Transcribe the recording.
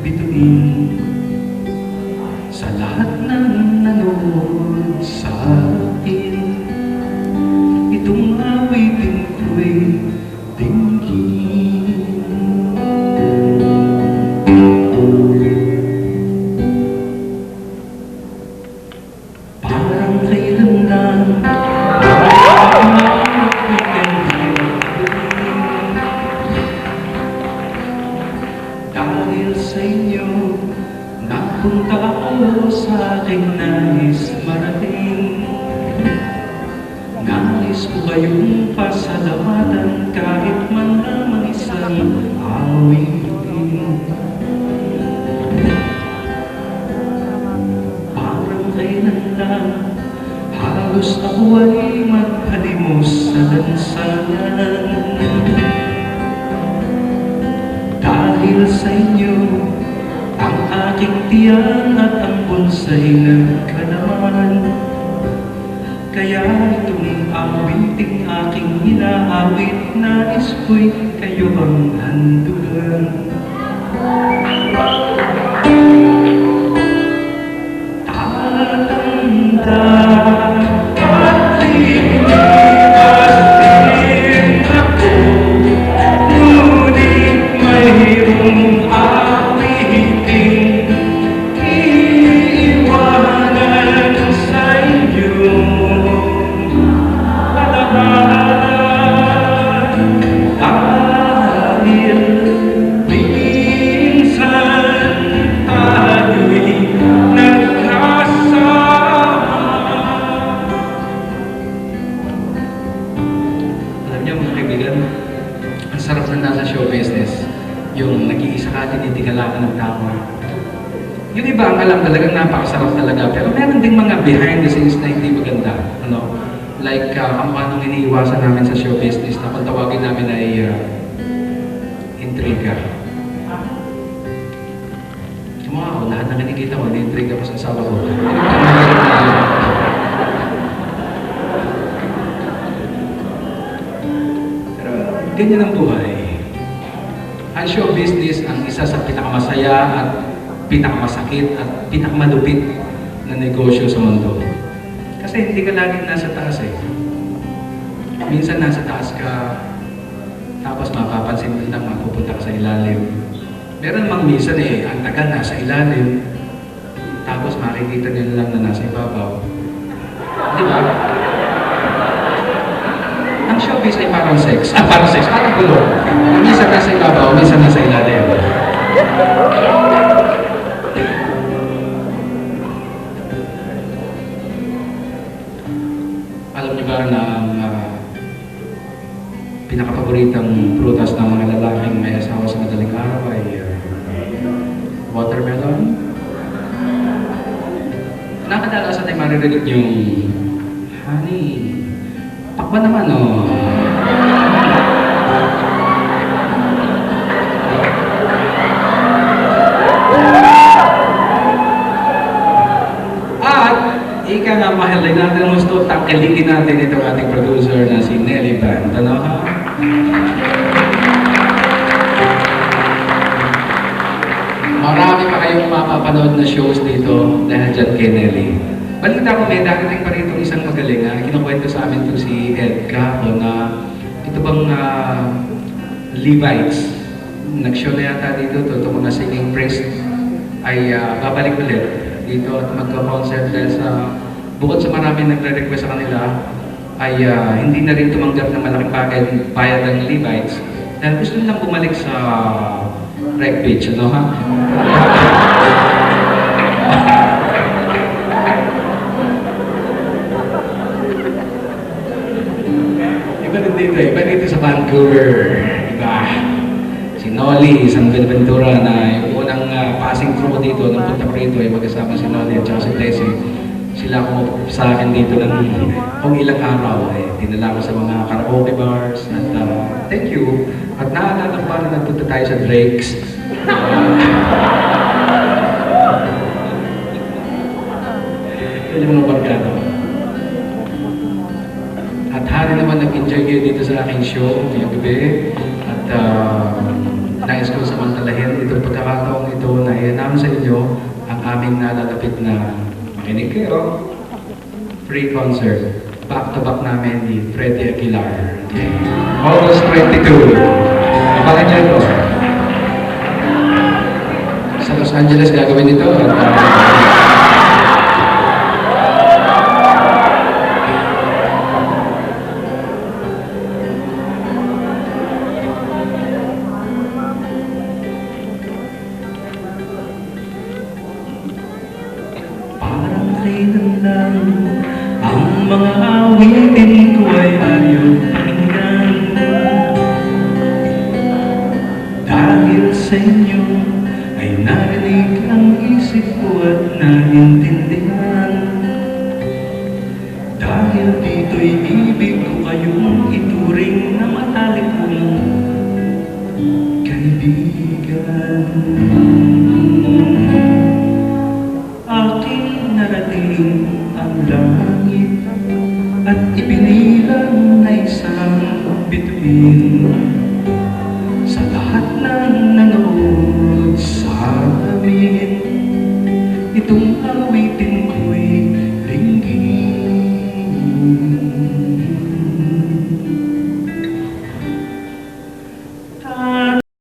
bituin sa lahat ng nanood sa akin. Itong awitin ko'y dinggin. Parang kailan lang dahil sa inyo napunta ako sa aking nais marating. Nais ko kayong pasalamatan kahit man lamang isang awitin. Parang kailan lang halos ako ay maghalimos sa lansangan. Dahil sa inyo ang aking tiyan at ang bonsai nagkalaman. Kaya itong awiting aking inaawit, nais ko'y kayo ang handugan. Tatanda at lilipasin ako, ngunit mayroong awiting iiwanan sa inyo. Dahil minsan tayo'y nagkasama. Alam niyo mga kaibigan, ang sarap na nasa show business, yung nag-iisa ka, tinitingala ka ng tama. Yung iba ang alam talagang napakasarap talaga, pero meron ding mga behind the scenes na hindi maganda. Ano? Like, ang anong iniiwasan namin sa show business na kung tawagin namin ay intriga. Sumaka ako, lahat na kinikita ko, na-intriga ko sa asawa ko. Pero, ganyan ang buhay. Ang show business ang isa sa pinakamasaya at pinakamasakit at pinakamalupit na negosyo sa mundo. Kasi hindi ka laging nasa taas eh. Minsan nasa taas ka, tapos mapapansin mo lang mapupunta ka sa ilalim. Meron mang minsan eh, ang tagal nasa ilalim, tapos makikita nila lang na nasa ibabaw. Di ba? Ang showbiz ay parang sex. Parang gulo. Minsan nasa ibabaw, minsan nasa ilalim. Alam niyo ba na pinakapaboritang prutas ng mga lalaking may asawa sa madaling araw ay watermelon? Nakadalasan ay maririnig yung honey, pakba naman oh. Ika nga mahalay natin ang gusto, tangkalikin natin itong ating producer na si Nelly Band. Ano ha? Marami pa kayong mapapanood na shows dito dahil dyan kay Nelly. Balita ko may darating pa rito isang magaling ha. Kinukwento sa amin ito si Edka na ito bang Levites. Nag-show na yata dito itong mga singing priest ay babalik ulit dito at magka-concert dahil sa bukod sa maraming nagre-request sa kanila ay hindi na rin tumanggap ng malaking bayad ng Levites dahil gusto nilang bumalik sa Rec Beach, ano ha? Iba dito sa Vancouver, iba. Si Nolly, San Buenaventura na yung unang passing through dito, nung punta ko rito ay magkasama si Nolly at saka si Tessie. Sila ko sa akin dito ng kung ilang araw ay dinala ko sa mga karaoke bars at thank you. At naalala ko pa na nagpunta tayo sa Drake's. Yan yung mga barkada. At hari naman nag-enjoy kayo dito sa aking show ngayong gabi. At nais ko samantalahin itong pagkakataong ito na aming nalalapit na makinig kayo. Free concert. Back-to-back namin ni Freddie Aguilar. Okay. August 22. Abangan niyo ito. Sa Los Angeles gagawin ito. At, parang kailan lang ang mga awitin ko ay ayaw pakinggan. Dahil sa inyo ay narinig ang isip ko at naintindihan. Dahil dito'y ibig ko kayong ituring na matalik kong kaibigan. Aking narating ang langit at ipinilang na isang bituin sa lahat ng nanood sa amin. Itong awitin